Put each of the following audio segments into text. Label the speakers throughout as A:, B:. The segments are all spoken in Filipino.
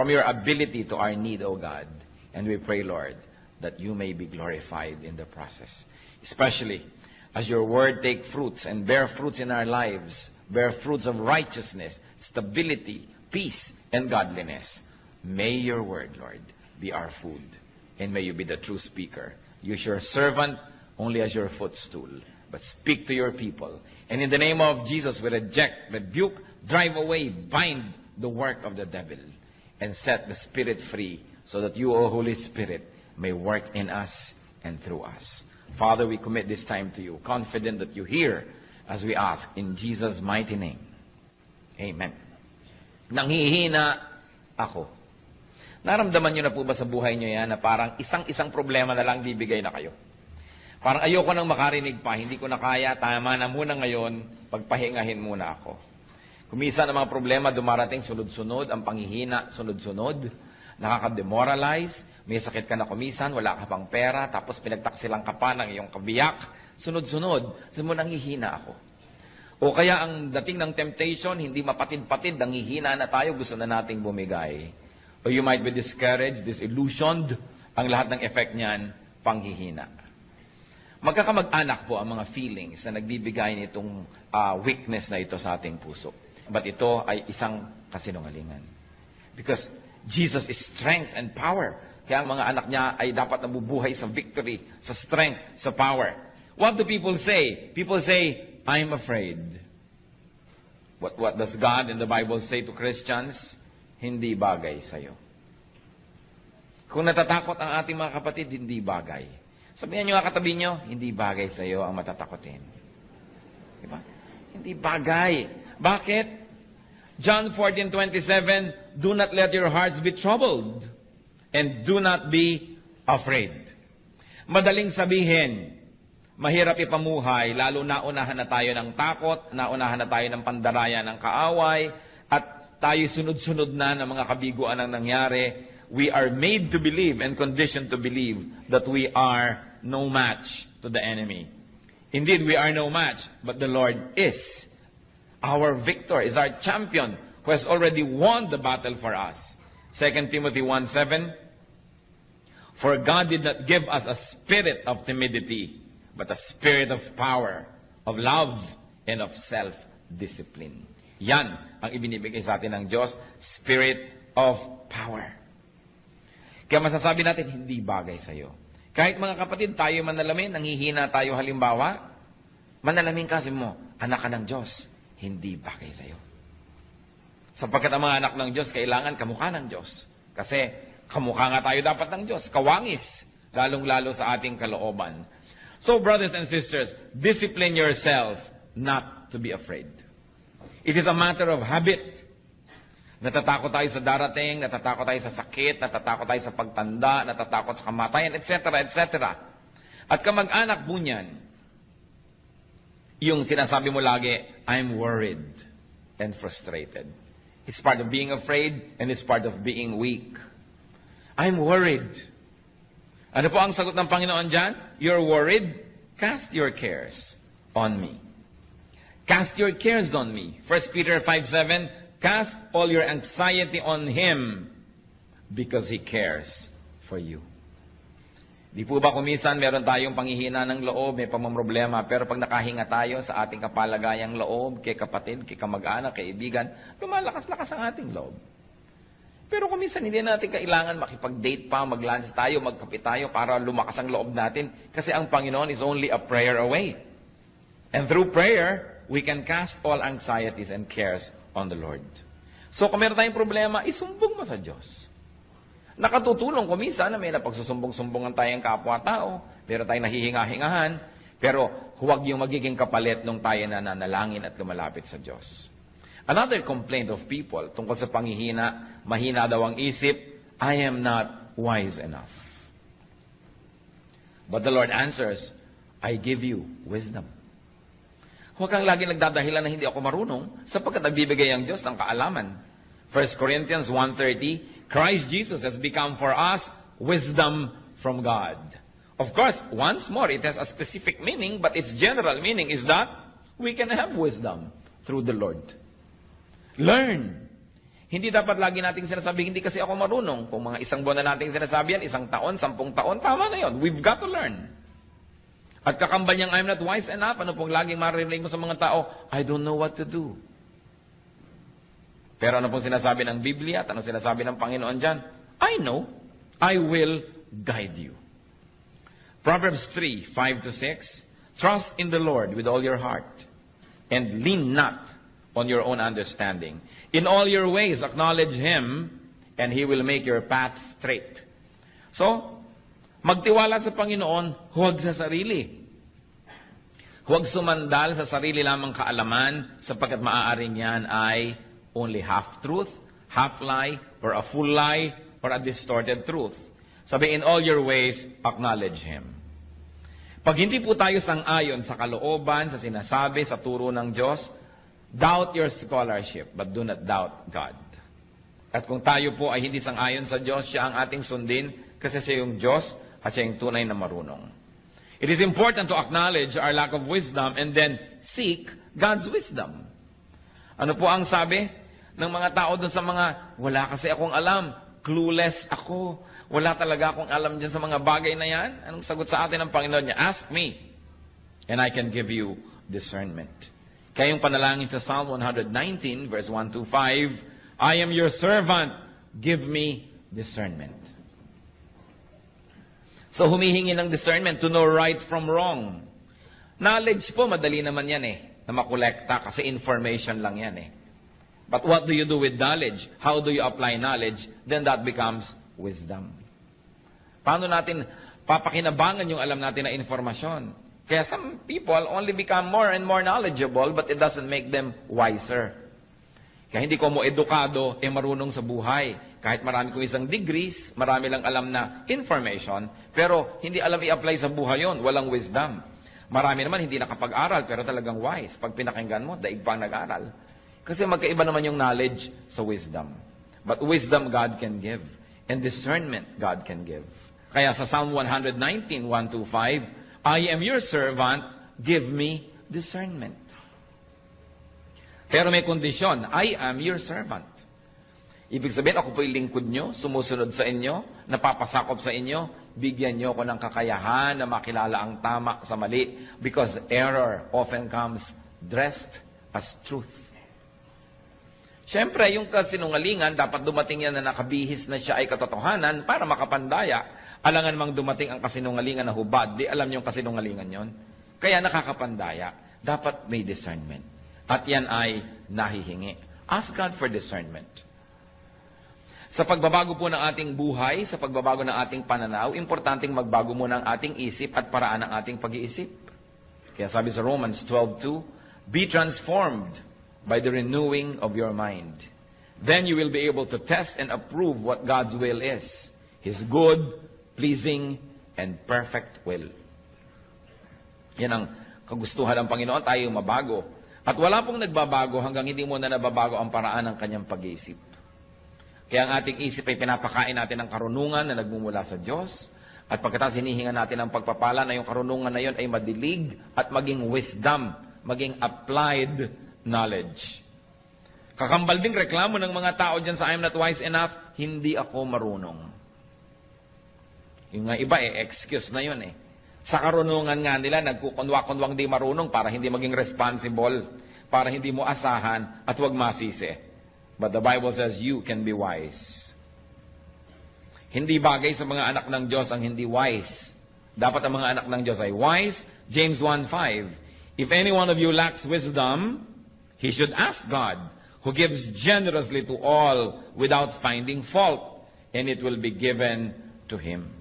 A: from your ability to our need, O God. And we pray, Lord, that you may be glorified in the process. Especially as your word take fruits and bear fruits in our lives, bear fruits of righteousness, stability, peace, and godliness. May your word, Lord, be our food. And may you be the true speaker. Use your servant only as your footstool. But speak to your people. And in the name of Jesus, we reject, rebuke, drive away, bind the work of the devil. And set the Spirit free so that you, O Holy Spirit, may work in us and through us. Father, we commit this time to you, confident that you hear as we ask in Jesus' mighty name. Amen. Nanghihina ako. Naramdaman nyo na po ba sa buhay nyo yan na parang isang problema na lang bibigay na kayo? Parang ayoko nang makarinig pa, hindi ko na kaya, tama na muna ngayon, pagpahingahin muna ako. Kuminsan ang mga problema dumarating sunod-sunod, ang panghihina sunod-sunod, nakaka-demoralize, may sakit ka na kuminsan, wala ka pang pera, tapos pinagtaksilang ka pa ng iyong kabiyak, sunod-sunod, mo nanghihina ako. O kaya ang dating ng temptation, hindi mapatid-patid, nanghihina na tayo, gusto na nating bumigay. Or you might be discouraged, disillusioned, ang lahat ng effect niyan, panghihina. Magkakamag-anak po ang mga feelings na nagbibigay nitong weakness na ito sa ating puso. But ito ay isang kasinungalingan. Because Jesus is strength and power. Kaya ang mga anak niya ay dapat nabubuhay sa victory, sa strength, sa power. What do people say? People say, I'm afraid. What does God in the Bible say to Christians? Hindi bagay sa'yo. Kung natatakot ang ating mga kapatid, hindi bagay. Sabihan nyo nga katabi nyo, hindi bagay sa'yo ang matatakotin. Diba? Hindi bagay. Bakit? John 14:27, do not let your hearts be troubled and do not be afraid. Madaling sabihin, mahirap ipamuhay, lalo naunahan na tayo ng takot, naunahan na tayo ng pandaraya ng kaaway, at tayo sunod-sunod na ng mga kabiguan ang nangyari. We are made to believe and conditioned to believe that we are no match to the enemy. Indeed, we are no match, but the Lord is. Our victor is our champion who has already won the battle for us. 2 Timothy 1:7, for God did not give us a spirit of timidity, but a spirit of power, of love, and of self-discipline. Yan ang ibinibigay sa atin ng Diyos, spirit of power. Kaya masasabi natin, hindi bagay sa'yo. Kahit mga kapatid, tayo manalamin, nanghihina tayo halimbawa, manalamin kasi mo, anak ka ng Diyos, hindi bagay sa'yo. Sapagkat ang mga anak ng Diyos, kailangan kamukha ng Diyos. Kasi kamukha nga tayo dapat ng Diyos, kawangis, lalong-lalo sa ating kalooban. So, brothers and sisters, discipline yourself not to be afraid. It is a matter of habit. Natatakot tayo sa darating, natatakot tayo sa sakit, natatakot tayo sa pagtanda, natatakot sa kamatayan, etc., etc. At kamag-anak po niyan, yung sinasabi mo lagi, I'm worried and frustrated. It's part of being afraid and it's part of being weak. I'm worried. Ano po ang sagot ng Panginoon dyan? You're worried? Cast your cares on me. Cast your cares on me. 1 Peter 5:7, cast all your anxiety on Him because He cares for you. Di po ba kumisan meron tayong panghihina ng loob, may pamamroblema, pero pag nakahinga tayo sa ating kapalagayang loob, kay kapatid, kay kamag-anak, kay ibigan, lumalakas-lakas ang ating loob. Pero kumisan hindi natin kailangan makipag-date pa, mag-lunch tayo, magkape tayo para lumakas ang loob natin kasi ang Panginoon is only a prayer away. And through prayer, we can cast all anxieties and cares on the Lord. So kung meron tayong problema, isumbong mo sa Diyos. Nakatutulong kuminsan na may napagsusumbong-sumbongan tayong kapwa-tao, meron tayong nahihinga-hingahan, pero huwag yung magiging kapalit nung tayo na nanalangin at lumalapit sa Diyos. Another complaint of people tungkol sa panghihina, mahina daw ang isip, I am not wise enough. But the Lord answers, I give you wisdom. Huwag kang lagi nagdadahilan na hindi ako marunong, sapagkat nagbibigay ang Diyos ng kaalaman. 1 Corinthians 1:30, Christ Jesus has become for us wisdom from God. Of course, once more, it has a specific meaning, but its general meaning is that we can have wisdom through the Lord. Learn. Hindi dapat lagi nating sinasabi, hindi kasi ako marunong. Kung mga isang buwan na nating sinasabi yan, 1 taon, 10 taon, tama na yon. We've got to learn. At kakambal niyang, I'm not wise enough. Ano pong laging maririnig mo sa mga tao? I don't know what to do. Pero ano pong sinasabi ng Biblia at ano sinasabi ng Panginoon dyan? I know. I will guide you. Proverbs 3, 5-6. Trust in the Lord with all your heart and lean not on your own understanding. In all your ways, acknowledge Him, and He will make your path straight. So, magtiwala sa Panginoon, huwag sa sarili. Huwag sumandal sa sarili lamang kaalaman, sapagkat maaaring yan ay only half-truth, half-lie, or a full lie, or a distorted truth. Sabi, in all your ways, acknowledge Him. Pag hindi po tayo sang-ayon sa kalooban, sa sinasabi, sa turo ng Diyos, doubt your scholarship, but do not doubt God. At kung tayo po ay hindi sang-ayon sa Diyos, siya ang ating sundin kasi siya yung Diyos at siya yung tunay na marunong. It is important to acknowledge our lack of wisdom and then seek God's wisdom. Ano po ang sabi ng mga tao doon sa mga, wala kasi akong alam, clueless ako, wala talaga akong alam dyan sa mga bagay na yan? Anong sagot sa atin ng Panginoon niya? Ask me, and I can give you discernment. Kaya yung panalangin sa Psalm 119, verse 1-5, I am your servant, give me discernment. So humihingi ng discernment to know right from wrong. Knowledge po, madali naman yan na makolekta kasi information lang yan But what do you do with knowledge? How do you apply knowledge? Then that becomes wisdom. Paano natin papakinabangan yung alam natin na informasyon? Kaya some people only become more and more knowledgeable, but it doesn't make them wiser. Kaya hindi ko mo edukado, marunong sa buhay. Kahit marami kong isang degrees, marami lang alam na information, pero hindi alam i-apply sa buhay yon, walang wisdom. Marami naman hindi nakapag-aral, pero talagang wise. Pag pinakinggan mo, daig pang nag-aral. Kasi magkaiba naman yung knowledge sa wisdom. But wisdom God can give, and discernment God can give. Kaya sa Psalm 119, 1-5, I am your servant, give me discernment. Pero may kondisyon, I am your servant. Ibig sabihin, ako po yung lingkod nyo, sumusunod sa inyo, napapasakop sa inyo, bigyan nyo ko ng kakayahan na makilala ang tama sa mali, because error often comes dressed as truth. Siyempre, yung kasinungalingan, dapat dumating yan na nakabihis na siya ay katotohanan para makapandaya. Alangan mang dumating ang kasinungalingan na hubad, di alam yung kasinungalingan yon. Kaya nakakapandaya. Dapat may discernment. At yan ay nahihingi. Ask God for discernment. Sa pagbabago po ng ating buhay, sa pagbabago ng ating pananaw, importanteng magbago muna ang ating isip at paraan ng ating pag-iisip. Kaya sabi sa Romans 12:2, be transformed by the renewing of your mind. Then you will be able to test and approve what God's will is. His good, pleasing, and perfect will. Yan ang kagustuhan ng Panginoon, tayo mabago. At wala pong nagbabago hanggang hindi mo na nababago ang paraan ng kanyang pag-iisip. Kaya ang ating isip ay pinapakain natin ng karunungan na nagmumula sa Diyos. At pagkatapos hinihingan natin ang pagpapala na yung karunungan na yun ay madilig at maging wisdom, maging applied knowledge. Kakambal ding reklamo ng mga tao dyan sa I'm not wise enough, hindi ako marunong. Yung nga iba excuse na yun Sa karunungan nga nila, nagkukunwa-kunwang di marunong para hindi maging responsible, para hindi mo asahan at huwag masisi. But the Bible says you can be wise. Hindi bagay sa mga anak ng Diyos ang hindi wise. Dapat ang mga anak ng Diyos ay wise. James 1:5, if any one of you lacks wisdom, he should ask God, who gives generously to all without finding fault, and it will be given to him.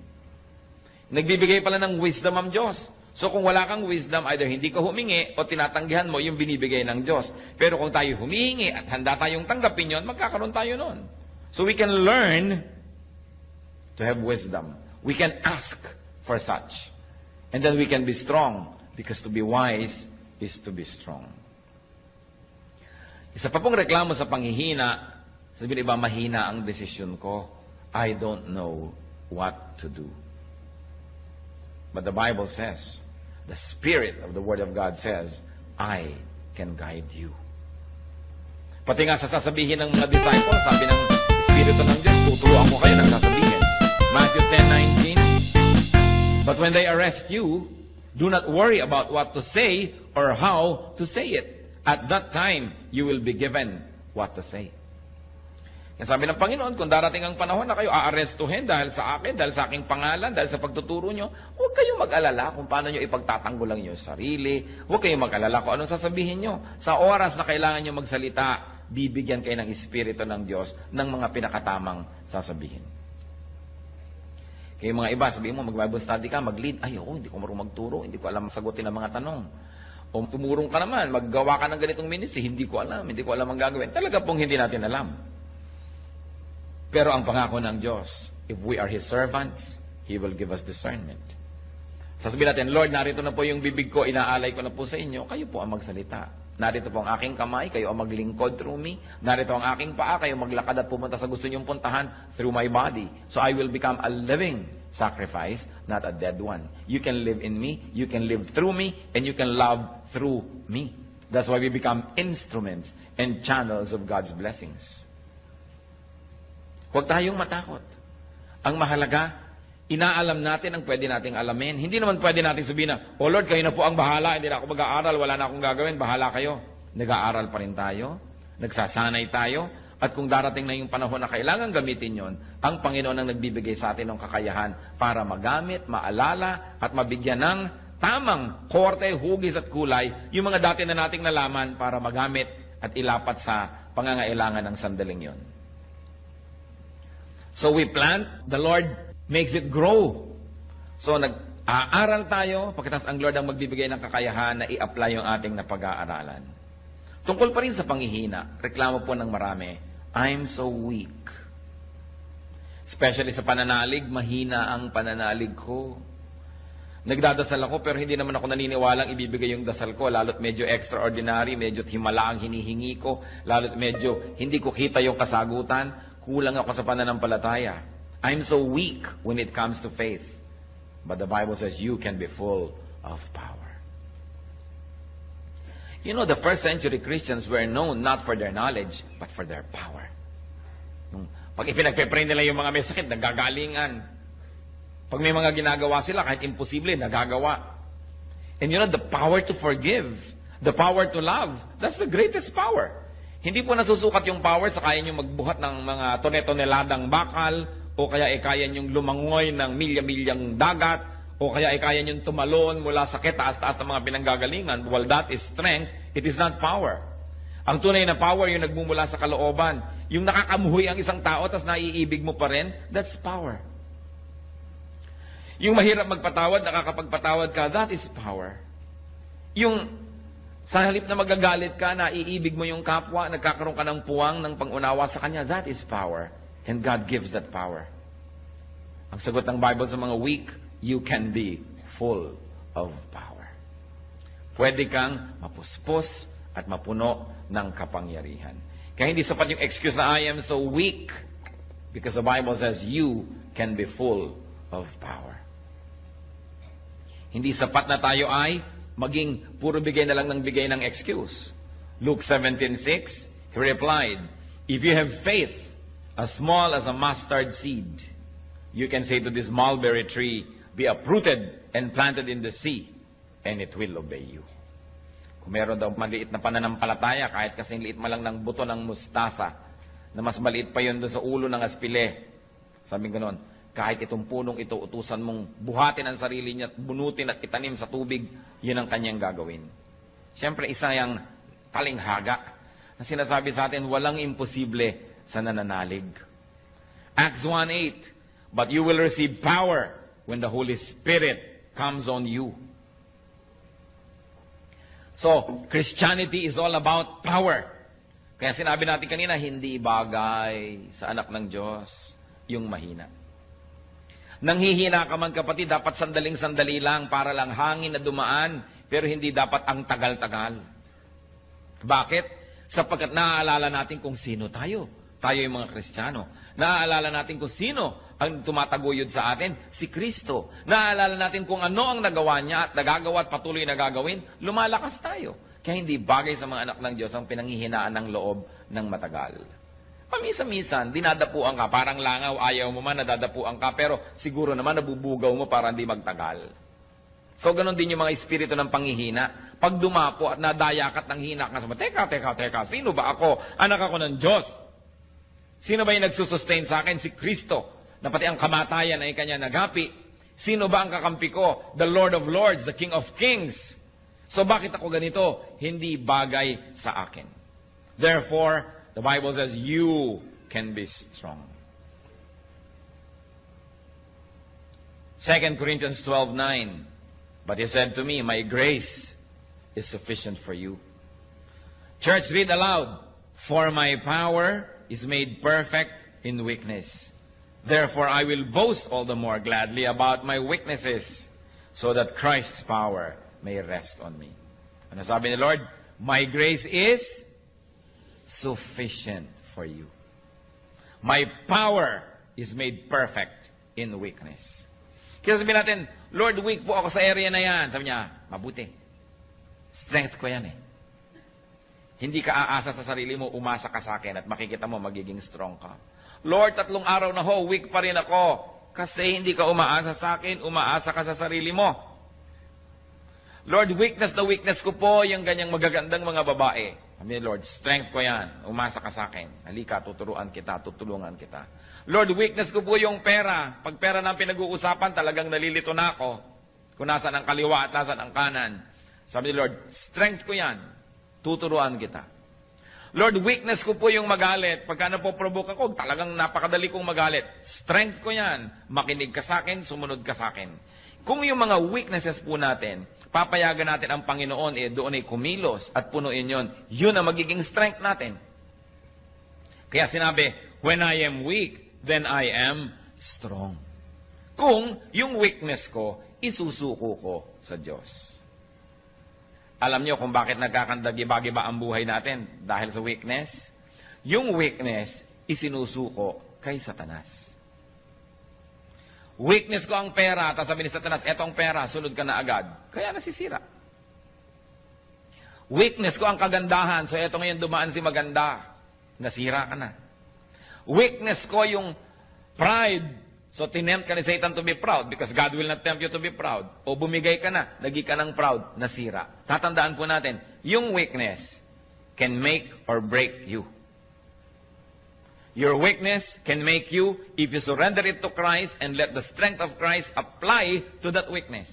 A: Nagbibigay pala ng wisdom ang Diyos. So kung wala kang wisdom, either hindi ka humingi o tinatanggihan mo yung binibigay ng Diyos. Pero kung tayo humihingi at handa tayong tanggapin yon, magkakaroon tayo nun. So we can learn to have wisdom. We can ask for such. And then we can be strong, because to be wise is to be strong. Isa pa pong reklamo sa panghihina, sabihin iba, mahina ang desisyon ko. I don't know what to do. But the Bible says, the Spirit of the Word of God says, I can guide you. Pati nga sa sasabihin ng mga disciples, sabi ng Espiritu ng Diyos, tuturuan ko kayo ng sasabihin. Matthew 10:19. But when they arrest you, do not worry about what to say or how to say it. At that time, you will be given what to say. Kaya sabi ng Panginoon, kung darating ang panahon na kayo aarestuhin dahil sa akin, dahil sa aking pangalan, dahil sa pagtuturo nyo, huwag kayong mag-alala kung paano nyo ipagtatanggol ang inyong sarili. Huwag kayong mag-alala kung anong sasabihin nyo. Sa oras na kailangan nyo magsalita, bibigyan kayo ng Espiritu ng Diyos ng mga pinakatamang sasabihin. Kaya mga iba, sabihin mo, mag-Bible study ka, mag-lead. Ay, hindi ko marunong magturo, hindi ko alam sagutin ang mga tanong. O tumurong ka naman, maggawa ka ng ganitong ministry, hindi ko alam ang gagawin. Talaga pong hindi natin alam. Pero ang pangako ng Diyos, if we are His servants, He will give us discernment. Sasabihin natin, Lord, narito na po yung bibig ko, inaalay ko na po sa inyo, kayo po ang magsalita. Narito po ang aking kamay, kayo ang maglingkod through me. Narito ang aking paa, kayo maglakad at pumunta sa gusto niyong puntahan through my body. So I will become a living sacrifice, not a dead one. You can live in me, you can live through me, and you can love through me. That's why we become instruments and channels of God's blessings. Huwag tayong matakot. Ang mahalaga, inaalam natin ang pwede nating alamin. Hindi naman pwede natin sabihin na, oh Lord, kayo na po ang bahala, hindi na ako mag-aaral, wala na akong gagawin, bahala kayo. Nag-aaral pa rin tayo, nagsasanay tayo, at kung darating na yung panahon na kailangan gamitin yon, ang Panginoon ang nagbibigay sa atin ng kakayahan para magamit, maalala, at mabigyan ng tamang korte, hugis at kulay, yung mga dati na nating nalaman para magamit at ilapat sa pangangailangan ng sandaling yon. So we plant, the Lord makes it grow. So nag-aaral tayo, pagkatapos ang Lord ang magbibigay ng kakayahan na i-apply yung ating napag-aaralan. Tungkol pa rin sa panghihina, reklamo po ng marami, I'm so weak. Especially sa pananalig, mahina ang pananalig ko. Nagdadasal ako pero hindi naman ako naniniwalang ibibigay yung dasal ko, lalo't medyo extraordinary, medyo himala ang hinihingi ko, lalo't medyo hindi ko kita yung kasagutan. Kulang ako sa pananampalataya. I'm so weak when it comes to faith. But the Bible says you can be full of power. You know, the first century Christians were known not for their knowledge, but for their power. Pag ipinagpe-pray nila yung mga may sakit, nagagalingan. Pag may mga ginagawa sila, kahit imposible, nagagawa. And you know, the power to forgive, the power to love, that's the greatest power. Hindi po nasusukat yung power sa kaya nyo magbuhat ng mga tone-toneladang bakal, o kaya kaya nyo lumangoy ng milya-milyang dagat, o kaya kaya nyo tumalon mula sa taas-taas ng mga pinanggagalingan. Well, that is strength. It is not power. Ang tunay na power yung nagmumula sa kalooban. Yung nakakamuhoy ang isang tao, tas naiibig mo pa rin, that's power. Yung mahirap magpatawad, nakakapagpatawad ka, that is power. Yung sa halip na magagalit ka, naiibig mo yung kapwa, nagkakaroon ka ng puwang ng pangunawa sa kanya, that is power. And God gives that power. Ang sagot ng Bible sa mga weak, you can be full of power. Pwede kang mapuspos at mapuno ng kapangyarihan. Kaya hindi sapat yung excuse na I am so weak, because the Bible says you can be full of power. Hindi sapat na tayo ay maging puro bigay na lang ng bigay ng excuse. Luke 17:6, He replied, if you have faith as small as a mustard seed, you can say to this mulberry tree, be uprooted and planted in the sea, and it will obey you. Kung meron daw maliit na pananampalataya, kahit kasing liit man lang ng buto ng mustasa, na mas maliit pa yun doon sa ulo ng aspile, sabi gano'n, kahit itong punong ito, utusan mong buhatin ang sarili niya, bunutin at itanim sa tubig, yun ang kanyang gagawin. Siyempre, isa yung talinghaga na sinasabi sa atin, walang imposible sa nananalig. Acts 1:8, but you will receive power when the Holy Spirit comes on you. So, Christianity is all about power. Kaya sinabi natin kanina, hindi bagay sa anak ng Diyos yung mahina. Nanghihina ka man kapatid, dapat sandaling-sandali lang para lang hangin na dumaan, pero hindi dapat ang tagal-tagal. Bakit? Sapagkat naaalala natin kung sino tayo. Tayo yung mga Kristiyano. Naaalala natin kung sino ang tumataguyod sa atin, si Kristo. Naaalala natin kung ano ang nagawa niya at nagagawa at patuloy na gagawin, lumalakas tayo. Kaya hindi bagay sa mga anak ng Diyos ang pinanghihinaan ng loob ng matagal. Paminsan-minsan, dinadapuan ka, parang langaw, ayaw mo man, nadadapuan ka, pero siguro naman nabubugaw mo para hindi magtagal. So, ganun din yung mga espiritu ng panghihina. Pag dumapo at nadayakat ng hina ka, teka, sino ba ako? Anak ako ng Diyos. Sino ba yung nagsusustain sa akin? Si Kristo, na pati ang kamatayan ay kanya nagapi. Sino ba ang kakampi ko? The Lord of Lords, the King of Kings. So, bakit ako ganito? Hindi bagay sa akin. Therefore, the Bible says, you can be strong. 2 Corinthians 12:9. But he said to me, my grace is sufficient for you. Church, read aloud. For my power is made perfect in weakness. Therefore, I will boast all the more gladly about my weaknesses, so that Christ's power may rest on me. Ano sabi ni Lord? My grace is sufficient for you. My power is made perfect in weakness. Kaya sabihin natin, Lord, weak po ako sa area na yan. Sabi niya, mabuti. Strength ko yan eh. Hindi ka aasa sa sarili mo, umasa ka sa akin at makikita mo magiging strong ka. Lord, 3 araw na ho, weak pa rin ako. Kasi hindi ka umaasa sa akin, umaasa ka sa sarili mo. Lord, weakness na weakness ko po, yung ganyang magagandang mga babae. Sabi ni Lord, strength ko yan. Umasa ka sa akin. Halika, tuturuan kita, tutulungan kita. Lord, weakness ko po yung pera. Pag pera na pinag-uusapan, talagang nalilito na ako. Kung nasan ang kaliwa at nasan ang kanan. Sabi ni Lord, strength ko yan. Tuturuan kita. Lord, weakness ko po yung magalit. Pagka napoprovoke ako, talagang napakadali kong magalit. Strength ko yan. Makinig ka sa akin, sumunod ka sa akin. Kung yung mga weaknesses po natin, papayagan natin ang Panginoon, doon ay kumilos at punuin yon. Yun ang magiging strength natin. Kaya sinabi, when I am weak, then I am strong. Kung yung weakness ko, isusuko ko sa Diyos. Alam niyo kung bakit nagkakandagi-bagi ba ang buhay natin? Dahil sa weakness? Yung weakness, isinusuko kay Satanas. Weakness ko ang pera, tapos sabi ni Satanas, etong pera, sunod ka na agad. Kaya nasisira. Weakness ko ang kagandahan, so eto ngayon dumaan si maganda. Nasira ka na. Weakness ko yung pride, so tinempt ka ni Satan to be proud because God will not tempt you to be proud. O bumigay ka na, naging ka ng proud, nasira. Tatandaan po natin, yung weakness can make or break you. Your weakness can make you if you surrender it to Christ and let the strength of Christ apply to that weakness.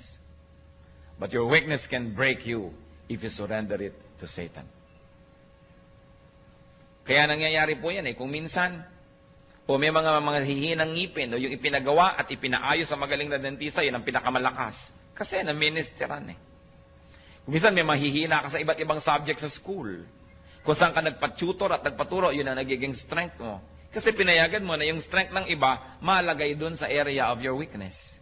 A: But your weakness can break you if you surrender it to Satan. Kaya nangyayari po yan kung minsan, o may mga hihinang ngipin, o yung ipinagawa at ipinaayos sa magaling na dentista, yun ang pinakamalakas. Kasi na-ministeran Kung minsan may mahihina ka sa iba't ibang subject sa school. Kung saan ka nagpa-tutor at nagpaturo, yun ang nagiging strength mo. Kasi pinayagan mo na yung strength ng iba, malagay dun sa area of your weakness.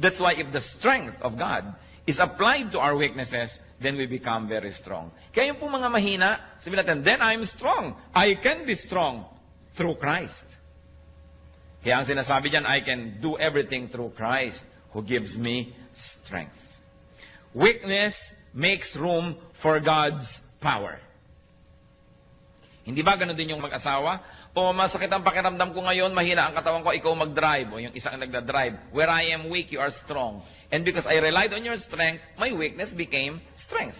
A: That's why if the strength of God is applied to our weaknesses, then we become very strong. Kaya yung po mga mahina, sabihin natin, then I'm strong. I can be strong through Christ. Kaya ang sinasabi dyan, I can do everything through Christ who gives me strength. Weakness makes room for God's power. Hindi ba ganun din yung mag-asawa? O masakit ang pakiramdam ko ngayon, mahina ang katawan ko, ikaw mag-drive. O yung isang nagda-drive. Where I am weak, you are strong. And because I relied on your strength, my weakness became strength.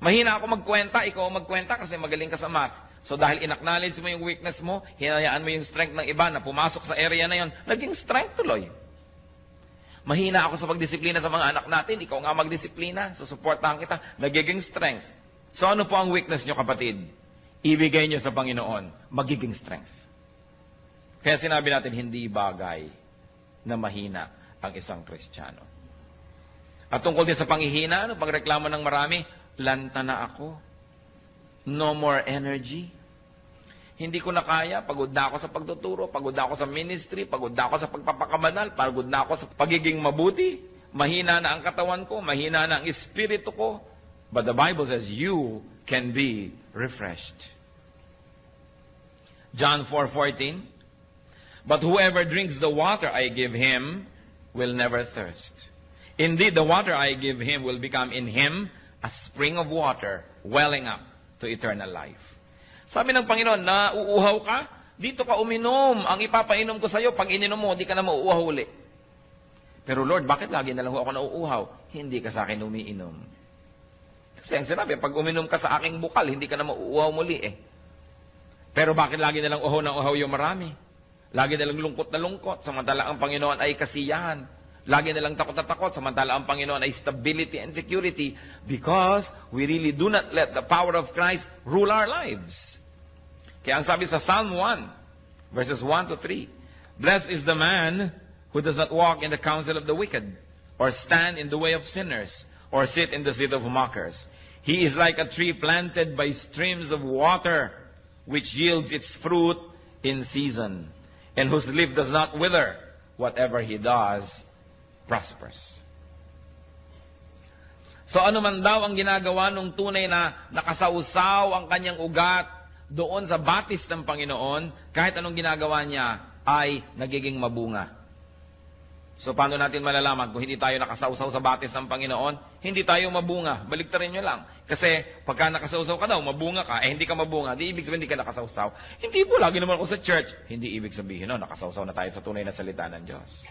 A: Mahina ako magkwenta, ikaw magkwenta kasi magaling ka sa math. So dahil in-acknowledge mo yung weakness mo, hinayaan mo yung strength ng iba na pumasok sa area na yon, naging strength tuloy. Mahina ako sa pagdisiplina sa mga anak natin, ikaw nga magdisiplina, susuportahan kita, nagiging strength. So ano po ang weakness nyo, kapatid? Ibigay nyo sa Panginoon, magiging strength. Kaya sinabi natin, hindi bagay na mahina ang isang Kristiyano. At tungkol din sa panghihina, pagreklamo ng marami, lanta na ako. No more energy. Hindi ko na kaya, pagod na ako sa pagtuturo, pagod na ako sa ministry, pagod na ako sa pagpapakabanal, pagod na ako sa pagiging mabuti. Mahina na ang katawan ko, mahina na ang espiritu ko. But the Bible says, you can be refreshed. John 4:14, but whoever drinks the water I give him will never thirst. Indeed, the water I give him will become in him a spring of water welling up to eternal life. Sabi ng Panginoon, nauuhaw ka? Dito ka uminom. Ang ipapainom ko sa'yo, pag ininom mo, di ka na mauuhaw uli. Pero Lord, bakit lagi na lang ako nauuhaw? Hindi ka sa akin umiinom. Kasi ang sinabi, pag uminom ka sa aking bukal, hindi ka na mauuhaw muli eh. Pero bakit lagi na lang uhaw ng uhaw yung marami? Lagi na lang lungkot na lungkot, samantala ang Panginoon ay kasiyahan. Lagi na lang takot na takot, samantala ang Panginoon ay stability and security, because we really do not let the power of Christ rule our lives. Kaya ang sabi sa Psalm 1, verses 1 to 3, Blessed is the man who does not walk in the counsel of the wicked, or stand in the way of sinners, or sit in the seat of mockers. He is like a tree planted by streams of water, which yields its fruit in season, and whose leaf does not wither. Whatever he does prospers. So ano man daw ang ginagawa nung tunay na nakasausaw ang kanyang ugat doon sa batis ng Panginoon, kahit anong ginagawa niya ay nagiging mabunga. So paano natin malalaman kung hindi tayo nakasausaw sa batis ng Panginoon? Hindi tayo mabunga. Baliktarin nyo lang. Kasi pagka nakasausaw ka daw, mabunga ka, hindi ka mabunga, di ibig sabihin hindi ka nakasausaw. Hindi po, lagi naman ako sa church. Hindi ibig sabihin, no, nakasausaw na tayo sa tunay na salita ng Diyos.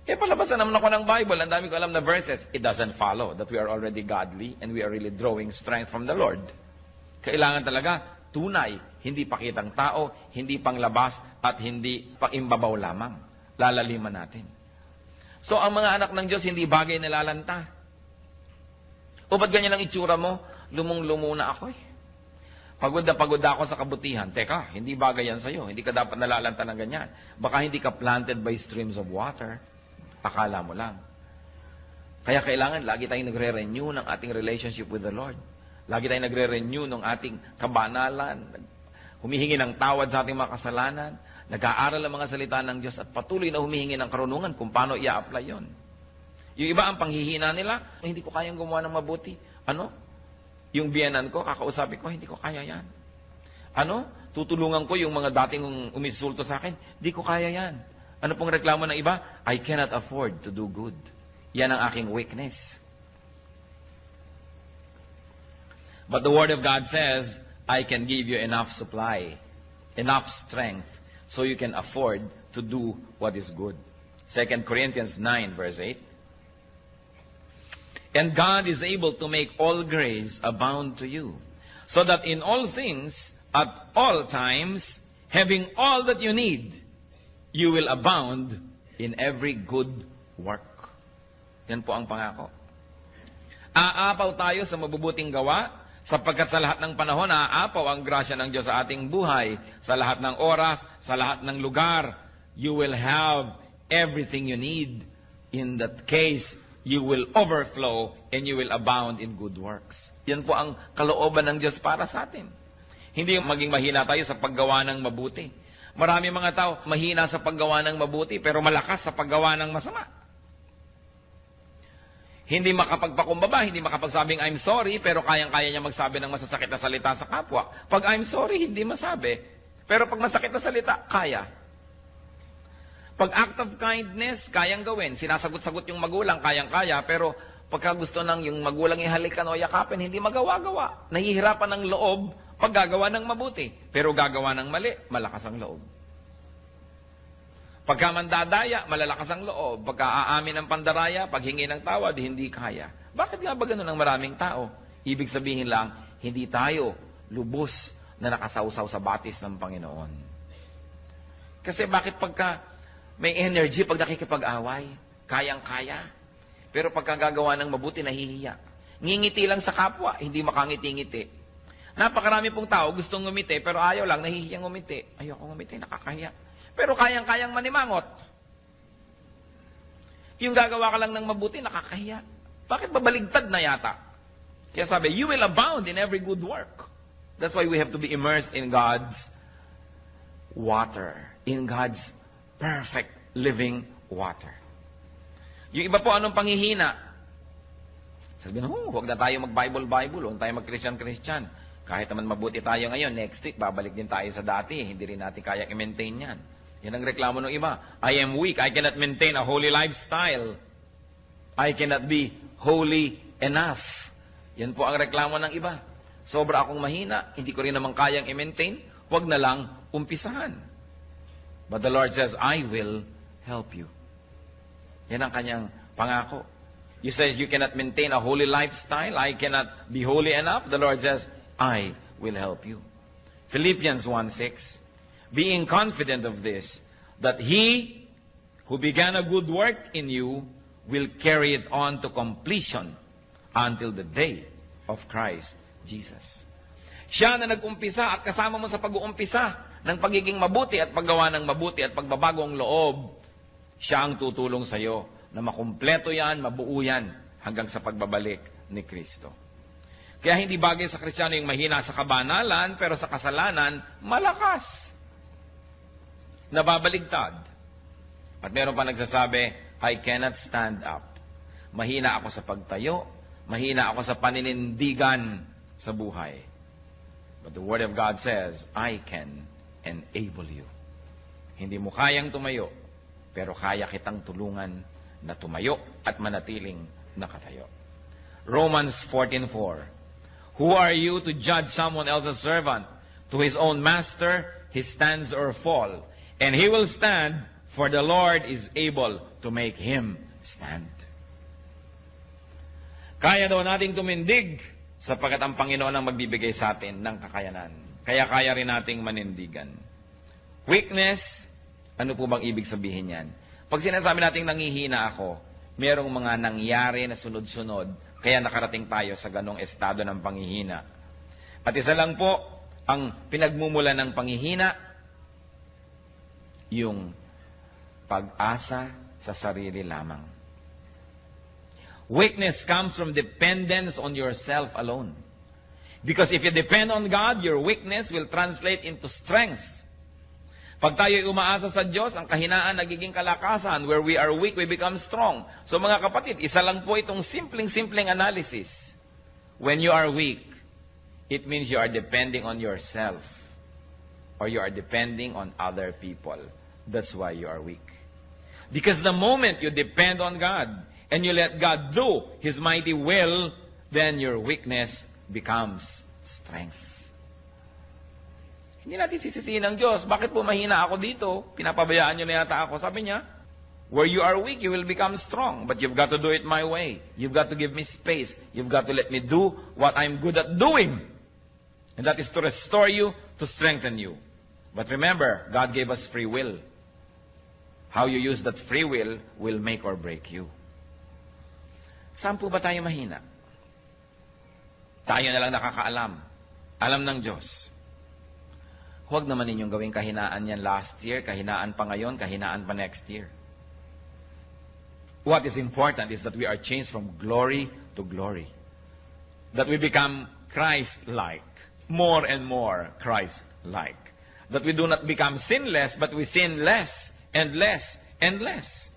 A: Palabasan naman ako ng Bible, ang dami ko alam na verses. It doesn't follow that we are already godly and we are really drawing strength from the Lord. Kailangan talaga tunay, hindi pakitang tao, hindi panglabas, at hindi pangimbabaw lamang. Lalaliman natin. So, ang mga anak ng Diyos, hindi bagay na lalanta. O ba't ganyan ang itsura mo? Lumong-lumo na ako eh. Pagod na pagod ako sa kabutihan. Teka, hindi bagay yan sa'yo. Hindi ka dapat nalalanta ng ganyan. Baka hindi ka planted by streams of water. Akala mo lang. Kaya kailangan lagi tayong nagre-renew ng ating relationship with the Lord. Lagi tayong nagre-renew ng ating kabanalan, humihingi ng tawad sa ating mga kasalanan, nag-aaral ang mga salita ng Diyos at patuloy na humihingi ng karunungan kung paano i-apply yon. Yung iba ang panghihina nila, hindi ko kayang gumawa ng mabuti. Ano? Yung biyenan ko, kakausapin ko, hindi ko kaya yan. Ano? Tutulungan ko yung mga dating umisulto sa akin, hindi ko kaya yan. Ano pong reklamo ng iba? I cannot afford to do good. Yan ang aking weakness. But the Word of God says, I can give you enough supply, enough strength, so you can afford to do what is good. 2 Corinthians 9, verse 8. And God is able to make all grace abound to you, so that in all things, at all times, having all that you need, you will abound in every good work. Yan po ang pangako. Aapaw tayo sa mabubuting gawa, sapagkat sa lahat ng panahon, aapaw ang grasya ng Diyos sa ating buhay. Sa lahat ng oras, sa lahat ng lugar, you will have everything you need. In that case, you will overflow and you will abound in good works. Yan po ang kalooban ng Diyos para sa atin. Hindi maging mahina tayo sa paggawa ng mabuti. Marami mga tao mahina sa paggawa ng mabuti, pero malakas sa paggawa ng masama. Hindi makapagpakumbaba, hindi makapagsabing I'm sorry, pero kayang-kaya niya magsabi ng masasakit na salita sa kapwa. Pag I'm sorry, hindi masabi. Pero pag masakit na salita, kaya. Pag act of kindness, kayang gawin. Sinasagot-sagot yung magulang, kayang-kaya. Pero pagka gusto ng yung magulang ihalikan o yakapin, hindi magawa-gawa. Nahihirapan ng loob pag gagawa ng mabuti. Pero gagawa ng mali, malakas ang loob. Pagka mandadaya, malalakas ang loob. Pagka aamin ng pandaraya, paghingi ng tawad, hindi kaya. Bakit nga ba ganun ang maraming tao? Ibig sabihin lang, hindi tayo lubos na nakasawsaw sa batis ng Panginoon. Kasi bakit pagka may energy, pag nakikipag-away, kayang-kaya. Pero pagka gagawa ng mabuti, nahihiya. Ngingiti lang sa kapwa, hindi makangiti-ngiti. Napakarami pong tao gustong ngumiti, pero ayaw lang, nahihiyang ngumiti. Ayoko ngumiti, nakakahiya. Pero kayang-kayang manimangot. Yung gagawa ka lang ng mabuti, nakakahiya. Bakit babaligtad na yata? Kaya sabi, you will abound in every good work. That's why we have to be immersed in God's water. In God's perfect living water. Yung iba po, anong panghihina? Sabi na, huwag na tayo mag-Bible, huwag tayo mag-Christian. Kahit naman mabuti tayo ngayon, next week, babalik din tayo sa dati. Hindi rin natin kaya i-maintain yan. Yan ang reklamo ng iba. I am weak. I cannot maintain a holy lifestyle. I cannot be holy enough. Yan po ang reklamo ng iba. Sobra akong mahina, hindi ko rin naman kayang i-maintain, huwag na lang umpisahan. But the Lord says, I will help you. Yan ang kanyang pangako. You say you cannot maintain a holy lifestyle, I cannot be holy enough. The Lord says, I will help you. Philippians 1:6, being confident of this, that He who began a good work in you will carry it on to completion until the day of Christ Jesus. Siya na nag-umpisa at kasama mo sa pag-uumpisa ng pagiging mabuti at paggawa ng mabuti at pagbabagong loob, siya ang tutulong sa iyo na makumpleto yan, mabuo yan hanggang sa pagbabalik ni Kristo. Kaya hindi bagay sa Kristiyano yung mahina sa kabanalan, pero sa kasalanan, malakas. Nababaligtad. At meron pa nagsasabi, I cannot stand up. Mahina ako sa pagtayo, mahina ako sa paninindigan sa buhay. But the Word of God says, I can enable you. Hindi mo kayang tumayo, pero kaya kitang tulungan na tumayo at manatiling nakatayo. Romans 14:4. Who are you to judge someone else's servant? To his own master, he stands or fall. And he will stand, for the Lord is able to make him stand. Kaya daw nating tumindig sapagkat ang Panginoon ang magbibigay sa atin ng kakayanan. Kaya kaya rin nating manindigan. Weakness, ano po bang ibig sabihin yan? Pag sinasabi natin nangihina ako, merong mga nangyari na sunod-sunod, kaya nakarating tayo sa ganong estado ng panghihina. At isa lang po, ang pinagmumula ng panghihina, yung pag-asa sa sarili lamang. Weakness comes from dependence on yourself alone. Because if you depend on God, your weakness will translate into strength. Pag tayo'y umaasa sa Diyos, ang kahinaan nagiging kalakasan. Where we are weak, we become strong. So mga kapatid, isa lang po itong simpleng analysis. When you are weak, it means you are depending on yourself. Or you are depending on other people. That's why you are weak. Because the moment you depend on God, and you let God do His mighty will, then your weakness becomes strength. Hindi natin sisisihin ng Diyos. Bakit po mahina ako dito? Pinapabayaan niyo na yata ako. Sabi niya, where you are weak, you will become strong. But you've got to do it my way. You've got to give me space. You've got to let me do what I'm good at doing. And that is to restore you, to strengthen you. But remember, God gave us free will. How you use that free will make or break you. Saan po ba tayo mahina? Tayo na lang nakakaalam. Alam ng Diyos. Huwag naman ninyong gawing kahinaan yan last year, kahinaan pa ngayon, kahinaan pa next year. What is important is that we are changed from glory to glory. That we become Christ-like. More and more Christ-like. That we do not become sinless, but we sin less and less and less.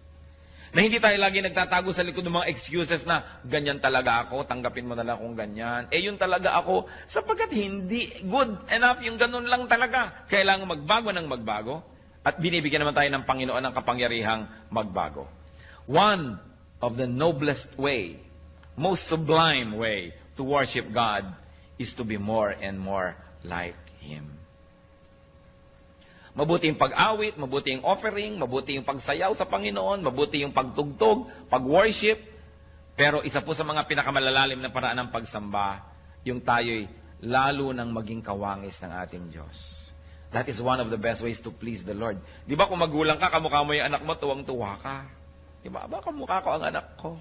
A: Na hindi tayo lagi nagtatago sa likod ng mga excuses na ganyan talaga ako, tanggapin mo na lang kung ganyan. Yun talaga ako, sapagkat hindi good enough yung ganun lang talaga. Kailangan magbago ng magbago at binibigyan naman tayo ng Panginoon ng kapangyarihang magbago. One of the noblest way, most sublime way to worship God is to be more and more like Him. Mabuti yung pag-awit, mabuti yung offering, mabuti yung pagsayaw sa Panginoon, mabuti yung pagtugtog, pag-worship. Pero isa po sa mga pinakamalalalim na paraan ng pagsamba, yung tayo'y lalo nang maging kawangis ng ating Diyos. That is one of the best ways to please the Lord. Di ba kung magulang ka, kamukha mo yung anak mo, tuwang-tuwa ka. Di ba? Kamukha ko ang anak ko.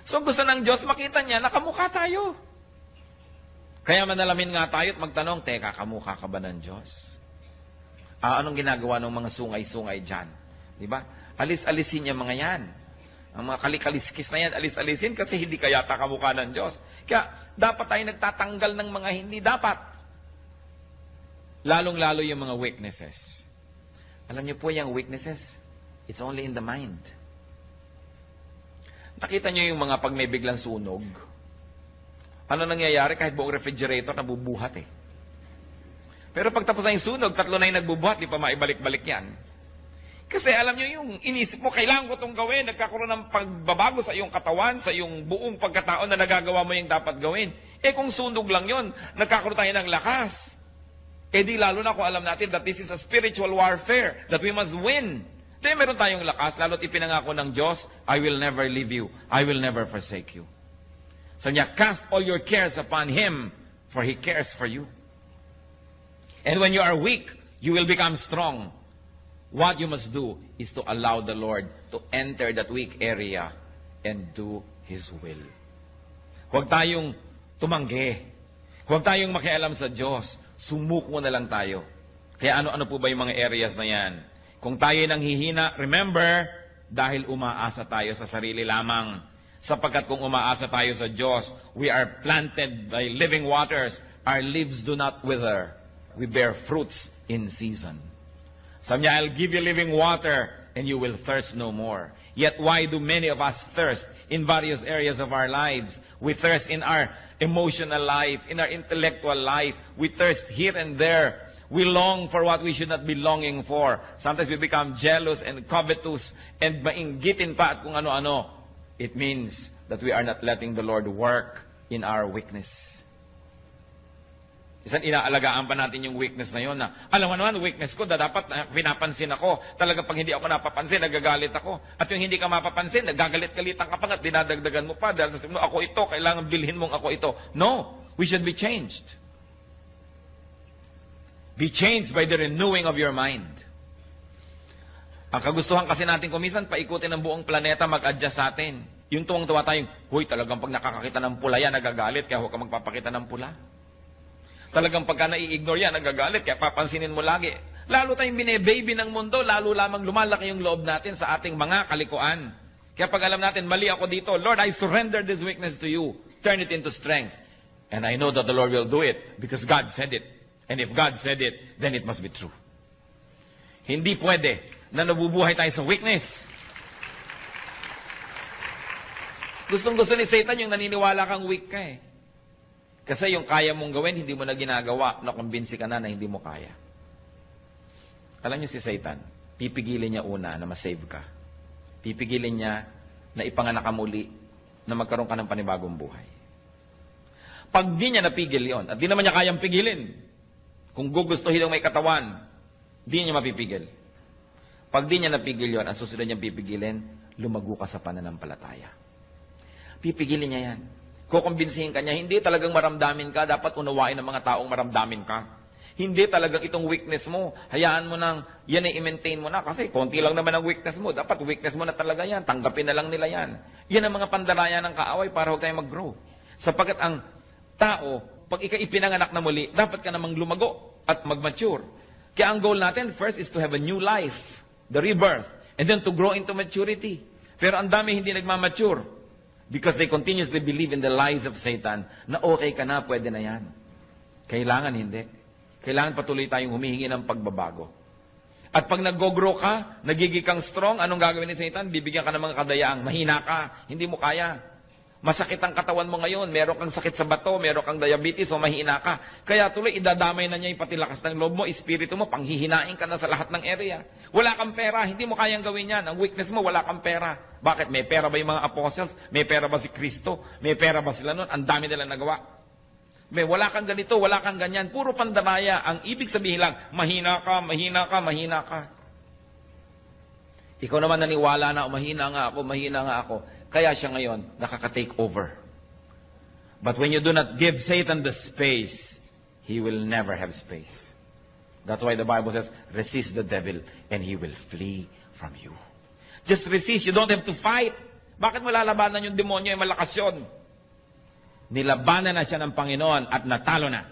A: So gusto ng Diyos, makita niya na kamukha tayo. Kaya manalamin nga tayo at magtanong, teka, kamukha ka ba ng Diyos? Anong ginagawa ng mga sungay-sungay dyan? Diba? Alis-alisin yung mga yan. Ang mga kalikaliskis na yan, alis-alisin kasi hindi kaya kamukha ng Diyos. Kaya dapat tayo nagtatanggal ng mga hindi dapat. Lalong-lalo yung mga weaknesses. Alam niyo po yung weaknesses, it's only in the mind. Nakita niyo yung mga pag may biglang sunog? Ano nangyayari kahit buong refrigerator nabubuhat eh. Pero pag tapos na yung sunog, 3 na yung nagbubuhat, di pa maibalik-balik yan. Kasi Kasi alam nyo, yung inisip mo, kailangan ko itong gawin, nagkakaroon ng pagbabago sa iyong katawan, sa iyong buong pagkatao na nagagawa mo yung dapat gawin. Kung sunog lang yon, nagkakaroon tayo ng lakas. Di lalo na kung alam natin that this is a spiritual warfare, that we must win. Meron tayong lakas, lalo't ipinangako ng Diyos, I will never leave you, I will never forsake you. So niya, cast all your cares upon Him, for He cares for you. And when you are weak, you will become strong. What you must do is to allow the Lord to enter that weak area and do His will. Huwag tayong tumanggi. Huwag tayong makialam sa Diyos. Sumuko na lang tayo. Kaya ano po ba yung mga areas na yan? Kung tayo nang hihina, remember, dahil umaasa tayo sa sarili lamang. Sapagkat kung umaasa tayo sa Diyos, we are planted by living waters. Our leaves do not wither. We bear fruits in season. Sabi niya, I'll give you living water and you will thirst no more. Yet why do many of us thirst in various areas of our lives? We thirst in our emotional life, in our intellectual life. We thirst here and there. We long for what we should not be longing for. Sometimes we become jealous and covetous and mainggitin pa at kung ano-ano. It means that we are not letting the Lord work in our weakness. Isang inaalagaan pa natin yung weakness na yun na, alam mo naman, weakness ko, dapat pinapansin ako. Talaga pag hindi ako napapansin, nagagalit ako. At yung hindi ka mapapansin, nagagalit-galitan ka pa at dinadagdagan mo pa. Dahil sasabihin mo, ako ito, kailangan bilhin mong ako ito. No, we should be changed. Be changed by the renewing of your mind. Ang kagustuhan kasi natin kumisan, paikutin ng buong planeta, mag-adjust sa atin. Yung tuwang-tuwa tayong, huy, talagang pag nakakakita ng pula yan, nagagalit, kaya huwag ka magpapakita ng pula. Talagang pagka nai-ignore yan, nagagalit, kaya papansinin mo lagi. Lalo tayong bine-baby ng mundo, lalo lamang lumalaki yung loob natin sa ating mga kalikuan. Kaya pag alam natin, mali ako dito, Lord, I surrender this weakness to you. Turn it into strength. And I know that the Lord will do it because God said it. And if God said it, then it must be true. Hindi pwede na nabubuhay tayo sa weakness. Gustong-gusto ni Satan yung naniniwala kang weak ka eh. Kasi yung kaya mong gawin, hindi mo na ginagawa, nakumbinsi ka na hindi mo kaya. Alam niyo si Satan, pipigilin niya una na masave ka. Pipigilin niya na ipanganak ka muli, na magkaroon ka ng panibagong buhay. Pag di niya napigil yon, at di naman niya kayang pigilin, kung gugustuhin ng may katawan, di niya mapipigil. Pag di niya napigil yon, ang susunod niyang pipigilin, lumago ka sa pananampalataya. Pipigilin niya yan. Kukumbinsihin ka niya, hindi talagang maramdamin ka, dapat unawain ng mga taong maramdamin ka. Hindi talagang itong weakness mo, hayaan mo nang, yan ay i-maintain mo na, kasi konti lang naman ang weakness mo, dapat weakness mo na talaga yan, tanggapin na lang nila yan. Yan ang mga pandaraya ng kaaway para huwag tayo mag-grow. Sapagkat ang tao, pag ipinanganak na muli, dapat ka namang lumago at mag-mature. Kaya ang goal natin, first is to have a new life, the rebirth, and then to grow into maturity. Pero ang dami hindi nagmamature. Because they continuously believe in the lies of Satan na okay ka na, pwede na yan. Kailangan hindi. Kailangan patuloy tayong humihingi ng pagbabago. At pag nag-grow ka, nagiging kang strong, anong gagawin ni Satan? Bibigyan ka ng mga kadayaang, mahina ka, hindi mo kaya. Masakit ang katawan mo ngayon, meron kang sakit sa bato, meron kang diabetes o mahina ka. Kaya tuloy, idadamay na niya yung pati lakas ng loob mo, espiritu mo, panghihinain ka na sa lahat ng area. Wala kang pera, hindi mo kayang gawin yan. Ang weakness mo, wala kang pera. Bakit? May pera ba yung mga apostles? May pera ba si Kristo? May pera ba sila nun? Ang dami nilang nagawa. May wala kang ganito, wala kang ganyan. Puro pandaraya. Ang ibig sabihin lang, mahina ka, mahina ka, mahina ka. Ikaw naman naniwala na, mahina nga ako. Kaya siya ngayon, nakaka-take over. But when you do not give Satan the space, he will never have space. That's why the Bible says, resist the devil and he will flee from you. Just resist. You don't have to fight. Bakit mo lalabanan yung demonyo? Malakas yun. Nilabanan na siya ng Panginoon at natalo na.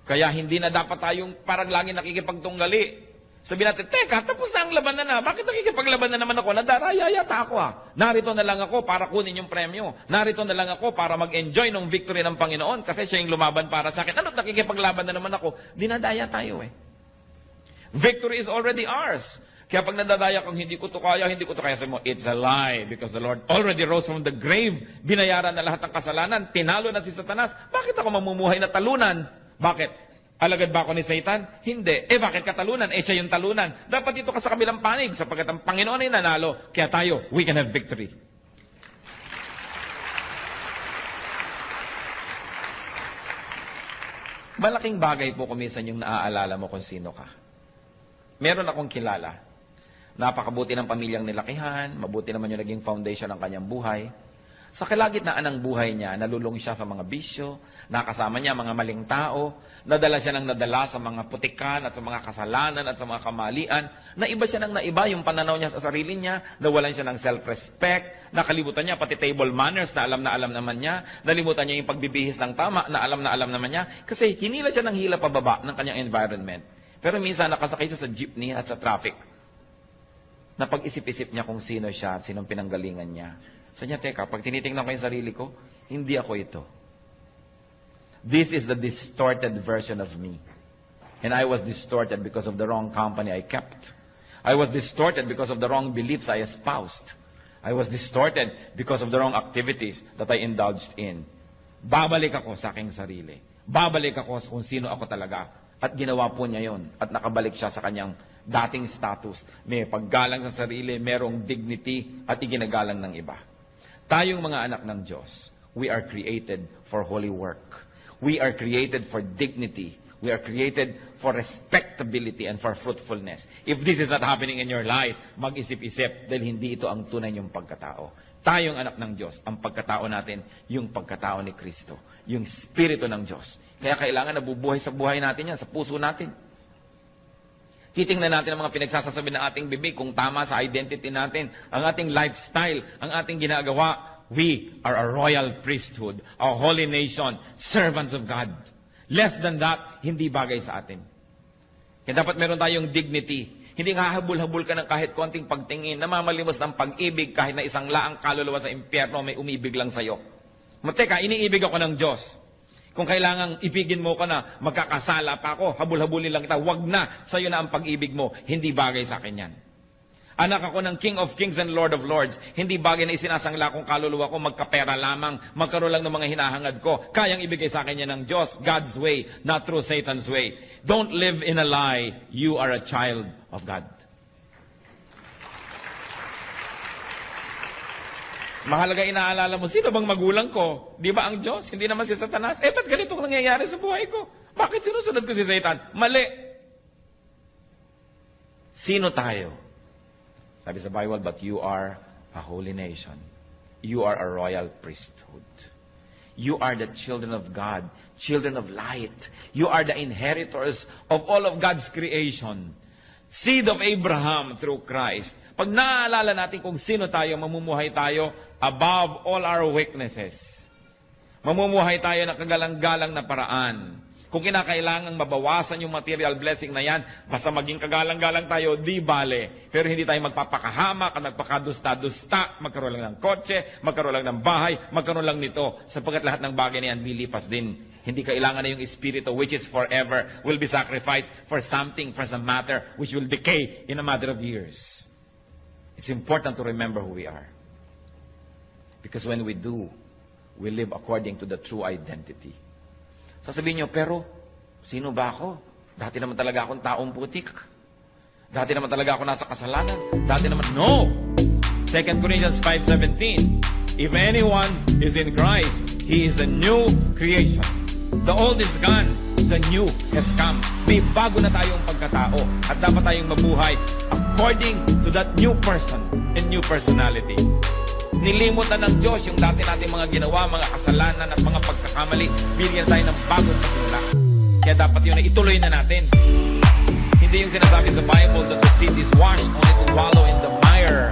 A: Kaya hindi na dapat tayong parang lagi nakikipagtunggali. Sabi natin, teka, tapos na ang labanan na. Bakit nakikipaglaban na naman ako? Nadaraya yata ako Narito na lang ako para kunin yung premyo. Narito na lang ako para mag-enjoy ng victory ng Panginoon kasi siya yung lumaban para sa akin. Ano't nakikipaglaban na naman ako? Dinadaya tayo Victory is already ours. Kaya pag nadadaya kang hindi ko to kaya, sabi mo, it's a lie because the Lord already rose from the grave. Binayaran na lahat ng kasalanan. Tinalo na si Satanas. Bakit ako mamumuhay na talunan? Bakit? Alagad ba ako ni Satan? Hindi. Bakit ka talunan? Siya yung talunan. Dapat dito ka sa kabilang panig sapagkat ang Panginoon ay nanalo. Kaya tayo, we can have victory. Malaking bagay po kumisan yung naaalala mo kung sino ka. Meron akong kilala. Napakabuti ng pamilyang nilakihan, mabuti naman yung naging foundation ng kanyang buhay. Sa kalagitnaan ng buhay niya, nalulung siya sa mga bisyo, nakasama niya mga maling tao, nadala siya ng nadala sa mga putikan at sa mga kasalanan at sa mga kamalian, naiba siya ng naiba yung pananaw niya sa sarili niya, nawalan siya ng self-respect, nakalimutan niya pati table manners na alam naman niya, nalimutan niya yung pagbibihis ng tama na alam naman niya, kasi hinila siya ng hila pababa ng kanyang environment. Pero minsan nakasakay siya sa jeepney at sa traffic. Napag-isip-isip niya kung sino siya at sinong pinanggalingan niya. Sabi niya, teka, pag tinitingnan ko yung sarili ko, hindi ako ito. This is the distorted version of me. And I was distorted because of the wrong company I kept. I was distorted because of the wrong beliefs I espoused. I was distorted because of the wrong activities that I indulged in. Babalik ako sa aking sarili. Babalik ako kung sino ako talaga. At ginawa po niya yon. At nakabalik siya sa kanyang dating status. May paggalang sa sarili, merong dignity, at iginagalang ng iba. Tayong mga anak ng Diyos, we are created for holy work. We are created for dignity. We are created for respectability and for fruitfulness. If this is not happening in your life, mag-isip-isip dahil hindi ito ang tunay niyong pagkatao. Tayong anak ng Diyos, ang pagkatao natin, yung pagkatao ni Kristo. Yung Espiritu ng Diyos. Kaya kailangan nabubuhay sa buhay natin yan, sa puso natin. Titingnan natin ang mga pinagsasasabi ng ating bibig kung tama sa identity natin, ang ating lifestyle, ang ating ginagawa. We are a royal priesthood, a holy nation, servants of God. Less than that, hindi bagay sa atin. Kaya dapat meron tayong dignity. Hindi hahabol-habol ka ng kahit konting pagtingin, namamalimos ng pag-ibig kahit na isang laang kaluluwa sa impyerno may umibig lang sa'yo. Teka, iniibig ako ng Diyos. Kung kailangang ibigin mo ko na, magkakasala pa ako, habul-habulin lang kita, wag na, sa'yo na ang pag-ibig mo. Hindi bagay sa akin yan. Anak ako ng King of Kings and Lord of Lords. Hindi bagay na isinasangla kong kaluluwa ko, magkapera lamang, magkaroon lang ng mga hinahangad ko. Kayang ibigay sa akin yan ng Diyos, God's way, not through Satan's way. Don't live in a lie. You are a child of God. Mahalaga inaalala mo, sino bang magulang ko? Di ba ang Diyos? Hindi naman si Satanas. Ba't ganito ang nangyayari sa buhay ko? Bakit sinusunod ko si Satan? Mali. Sino tayo? Sabi sa Bible, but you are a holy nation. You are a royal priesthood. You are the children of God, children of light. You are the inheritors of all of God's creation. Seed of Abraham through Christ. Pag naaalala natin kung sino tayo, mamumuhay tayo above all our weaknesses. Mamumuhay tayo ng kagalang-galang na paraan. Kung kinakailangang mabawasan yung material blessing na yan, basta maging kagalang-galang tayo, di bale. Pero hindi tayo magpapakahamak, magpakadusta-dusta, magkaroon lang ng kotse, magkaroon lang ng bahay, magkaroon lang nito. Sapagkat lahat ng bagay na yan, lilipas din. Hindi kailangan na yung espiritu, which is forever, will be sacrificed for something, for some matter, which will decay in a matter of years. It's important to remember who we are. Because when we do, we live according to the true identity. Sasabihin nyo, pero, sino ba ako? Dati naman talaga akong taong putik. Dati naman talaga ako nasa kasalanan. Dati naman, no! 2 Corinthians 5:17. If anyone is in Christ, he is a new creation. The old is gone, the new has come. May bago na tayong pagkatao at dapat tayong mabuhay according to that new person and new personality. Nilimot na ng Diyos yung dati nating mga ginawa, mga kasalanan at mga pagkakamali. Bigyan tayo ng bagong pasimula. Kaya dapat yun na ituloy na natin. Hindi yung sinasabi sa Bible that the seed is washed only to wallow in the mire.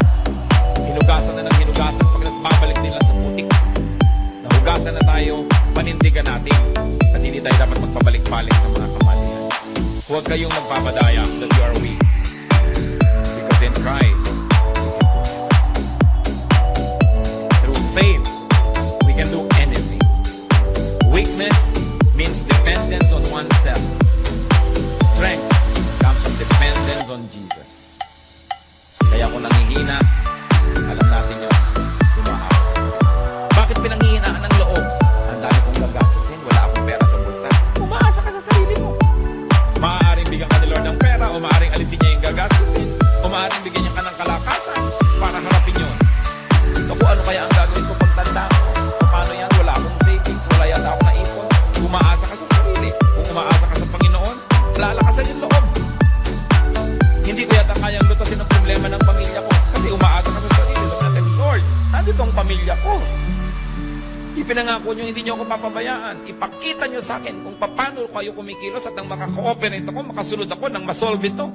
A: Hinugasan na ng hinugasan pag babalik nila sa putik. Nahugasan na tayo, panindigan natin. At hindi tayo dapat magpabalik-balik sa mga kamalian. Huwag kayong magpapadaya that you are weak. Because in Christ, faith, we can do anything. Weakness means dependence on oneself. Strength comes from dependence on Jesus. Kaya kung nanghihina, alam natin yun, tumahawa. Bakit pinanghihinaan ng loob? Ang dami kong gagastusin, wala akong pera sa bulsa. Umaasa ka sa sarili mo. maaaring bigyan niya ka ng kalakasan para harapin yun. Naku, ano kaya ang gagawin ko pag tanda ko? Paano yan? Wala akong savings, wala yata akong naipon. Umaasa ka sa sarili. Kung umaasa ka sa Panginoon, lalakasan yung loob. Hindi ko yata kayang lutasin ang problema ng pamilya ko kasi umaasa ka sa sarili. Sabi natin, Lord, nandito ang pamilya ko. Ipinangako nyo, hindi nyo ako papabayaan. Ipakita nyo sa akin kung paano kayo kumikilos at nang makaka-cooperate ako, makasunod ako nang masolve ito.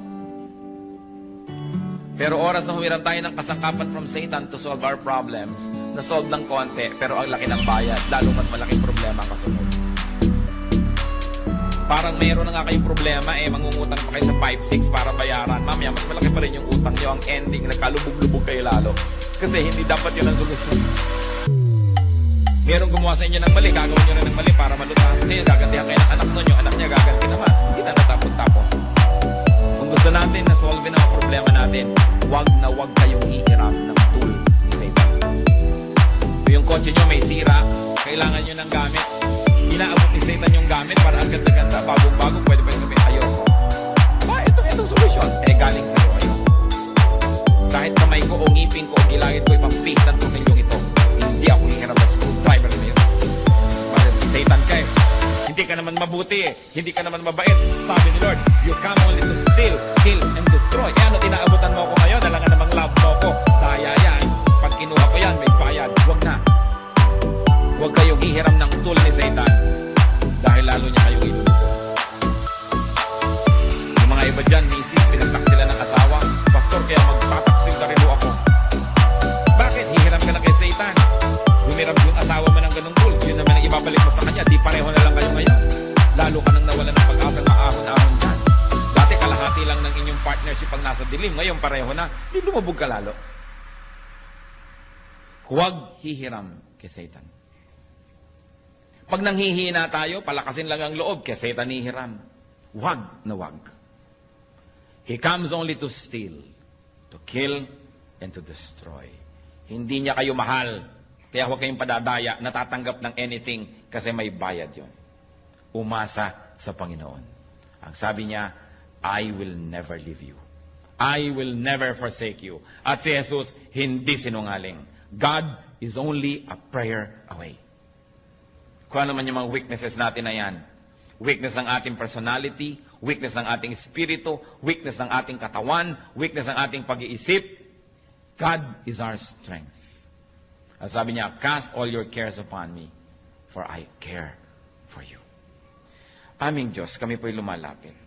A: Pero oras na humiram tayo ng kasangkapan from Satan to solve our problems, na-solve ng konti, pero ang laki ng bayad, lalo mas malaking problema kasunod. Parang mayroon na nga kayong problema, mangungutang pa kayo sa 5-6 para bayaran. Mamaya, mas malaki pa rin yung utang nyo. Ang ending, nagkalubog-lubog kayo lalo. Kasi hindi dapat yun ang solusyon. Merong gumawa sa inyo ng mali, gagawin nyo rin ng mali para malutasan kayo. Gagantihan kayo ng anak nun, yung anak niya gaganti naman. Hindi na natapos-tapos. Kung gusto natin na solve ang mga problema natin, wag na wag kayong hihiram ng tool ni Satan. Kung yung kotse nyo may sira, kailangan nyo ng gamit. Inaabot ni Satan yung gamit para ang ganda-ganda, bagong-bago, pwede pa yung sabihin, ayoko. Itong solusyon, galing sa'yo, ayoko. Kahit kamay ko o ngipin ko o gilagid ko ibang piece ng tumilyong ito, hindi ako hihiram ng screwdriver na yun. Para Satan ka Hindi ka naman mabuti hindi ka naman mabait. Sabi ni Lord, you come only to steal, kill, and destroy. Ano, inaabutan mo ako ngayon, alangan namang love mo ako. Daya yan. Pag kinuha ko yan, may bayad. Huwag na. Huwag kayong hihiram ng tool ni Satan dahil lalo niya kayong iluluto. Yung mga iba dyan, misis, pinagtak sila ng asawa. Pastor, kaya magtataksil na rin ako. Bakit? Hihiram ka na kay Satan. Humiram yung asawa mo ng ganung tool. Yun naman ang ibabalik mo sa kanya. Di pareho na lang kayo ngayon. Lalo ka nang nawala ng pag-asa maahon-ahon dyan. Dati kalahati lang ng inyong partnership ang nasa dilim. Ngayon pareho na. Di lumubog ka lalo. Huwag hihiram kay Satan. Pag nanghihina tayo, palakasin lang ang loob kay Satan hihiram. Huwag na huwag. He comes only to steal, to kill, and to destroy. Hindi niya kayo mahal. Kaya huwag kayong padadaya, natatanggap ng anything kasi may bayad yon. Umasa sa Panginoon. Ang sabi niya, I will never leave you. I will never forsake you. At si Jesus, hindi sinungaling. God is only a prayer away. Kung ano man yung mga weaknesses natin na yan. Weakness ng ating personality, weakness ng ating espiritu, weakness ng ating katawan, weakness ng ating pag-iisip. God is our strength. At sabi niya, cast all your cares upon me, for I care for you. Aming Diyos, kami po'y lumalapit.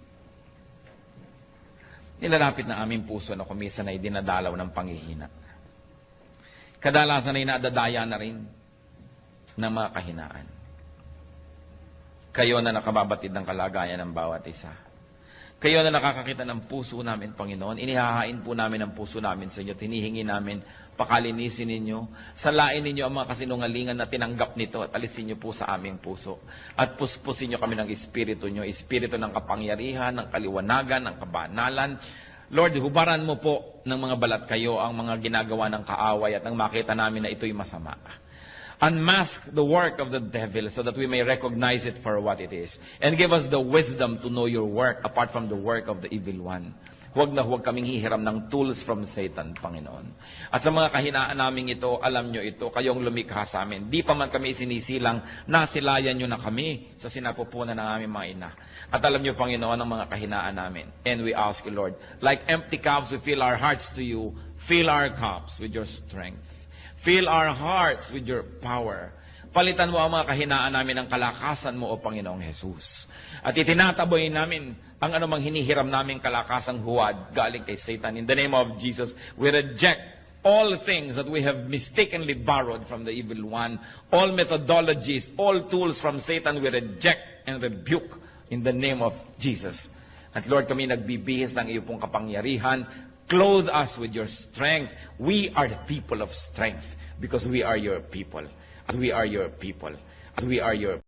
A: Nilalapit na aming puso na kumisan ay dinadalaw ng panghihina. Kadalasan ay nadadaya na rin ng mga kahinaan. Kayo na nakababatid ng kalagayan ng bawat isa. Kayo na nakakakita ng puso namin, Panginoon. Inihahain po namin ang puso namin sa inyo. Hinihingi namin, pakalinisin ninyo. Salain ninyo ang mga kasinungalingan na tinanggap nito at alisin niyo po sa aming puso. At puspusin niyo kami ng espiritu niyo. Espiritu ng kapangyarihan, ng kaliwanagan, ng kabanalan. Lord, hubaran mo po ng mga balat kayo ang mga ginagawa ng kaaway at nang makita namin na ito'y masama. Unmask the work of the devil so that we may recognize it for what it is. And give us the wisdom to know your work apart from the work of the evil one. Huwag na huwag kaming hihiram ng tools from Satan, Panginoon. At sa mga kahinaan namin ito, alam nyo ito, kayong lumikha sa amin. Di pa man kami sinisilang, nasilayan nyo na kami sa sinapupunan ng aming mga ina. At alam nyo, Panginoon, ang mga kahinaan namin. And we ask you, Lord, like empty cups, we fill our hearts to you. Fill our cups with your strength. Fill our hearts with your power. Palitan mo ang mga kahinaan namin ng kalakasan mo, O Panginoong Jesus. At itinataboy namin ang anumang hinihiram namin kalakasang huwad galing kay Satan. In the name of Jesus, we reject all things that we have mistakenly borrowed from the evil one. All methodologies, all tools from Satan, we reject and rebuke in the name of Jesus. At Lord, kami nagbibihis ng iyong pong kapangyarihan. Clothe us with your strength. We are the people of strength because we are your people. As we are your people. As we are your